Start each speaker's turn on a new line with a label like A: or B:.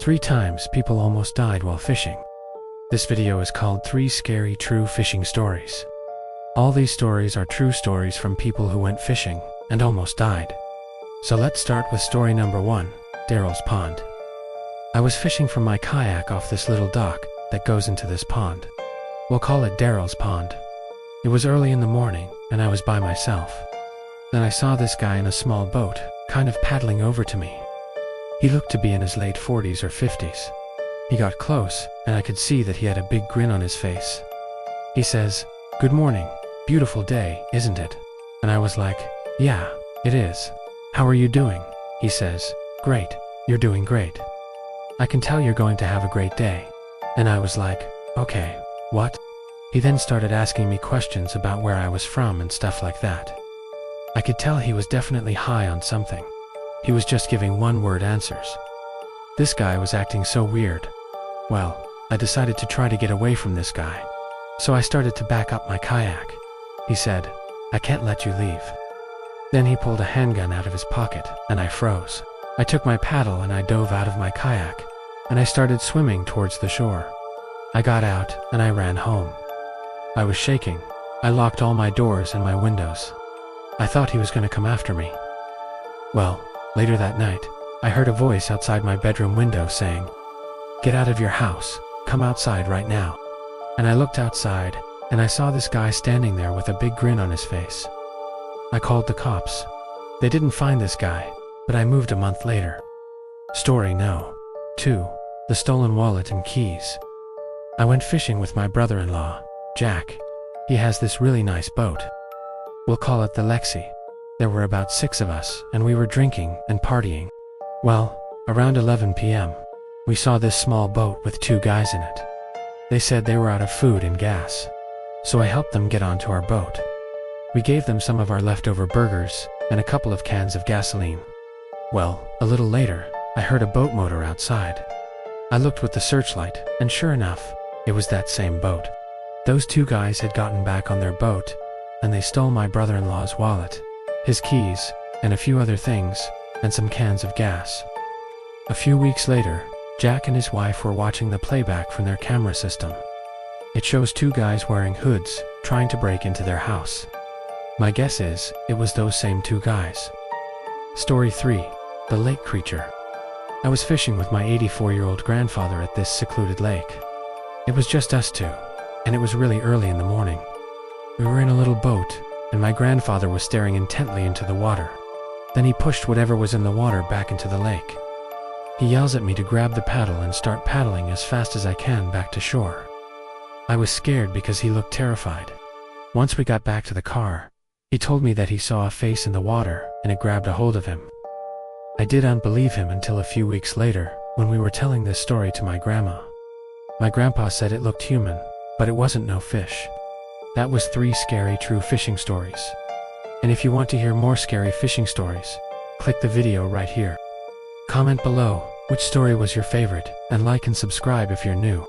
A: 3 times people almost died while fishing. This video is called 3 Scary True Fishing Stories. All these stories are true stories from people who went fishing and almost died. So let's start with story number 1, Daryl's Pond. I was fishing from my kayak off this little dock that goes into this pond. We'll call it Daryl's Pond. It was early in the morning and I was by myself. Then I saw this guy in a small boat, kind of paddling over to me. He looked to be in his late 40s or 50s. He got close, and I could see that he had a big grin on his face. He says, "Good morning, beautiful day, isn't it?" And I was like, "Yeah, it is. How are you doing?" He says, "Great, you're doing great. I can tell you're going to have a great day." And I was like, "Okay, what?" He then started asking me questions about where I was from and stuff like that. I could tell he was definitely high on something. He was just giving one-word answers. This guy was acting so weird. Well, I decided to try to get away from this guy. So I started to back up my kayak. He said, "I can't let you leave." Then he pulled a handgun out of his pocket, and I froze. I took my paddle and I dove out of my kayak, and I started swimming towards the shore. I got out and I ran home. I was shaking. I locked all my doors and my windows. I thought he was going to come after me. Well, later that night, I heard a voice outside my bedroom window saying, "Get out of your house, come outside right now." And I looked outside, and I saw this guy standing there with a big grin on his face. I called the cops. They didn't find this guy, but I moved a month later. Story no. 2. The stolen wallet and keys. I went fishing with my brother-in-law, Jack. He has this really nice boat. We'll call it the Lexi. There were about 6 of us, and we were drinking and partying. Well, around 11 p.m., we saw this small boat with 2 guys in it. They said they were out of food and gas, so I helped them get onto our boat. We gave them some of our leftover burgers and a couple of cans of gasoline. Well, a little later, I heard a boat motor outside. I looked with the searchlight, and sure enough, it was that same boat. Those 2 guys had gotten back on their boat, and they stole my brother-in-law's wallet, his keys, and a few other things, and some cans of gas. A few weeks later, Jack and his wife were watching the playback from their camera system. It shows 2 guys wearing hoods, trying to break into their house. My guess is, it was those same 2 guys. Story 3, The Lake Creature. I was fishing with my 84-year-old grandfather at this secluded lake. It was just us 2, and it was really early in the morning. We were in a little boat, and my grandfather was staring intently into the water. Then he pushed whatever was in the water back into the lake. He yells at me to grab the paddle and start paddling as fast as I can back to shore. I was scared because he looked terrified. Once we got back to the car, he told me that he saw a face in the water and it grabbed a hold of him. I didn't believe him until a few weeks later when we were telling this story to my grandma. My grandpa said it looked human, but it wasn't no fish. That was 3 scary true fishing stories. And if you want to hear more scary fishing stories, click the video right here. Comment below which story was your favorite, and like and subscribe if you're new.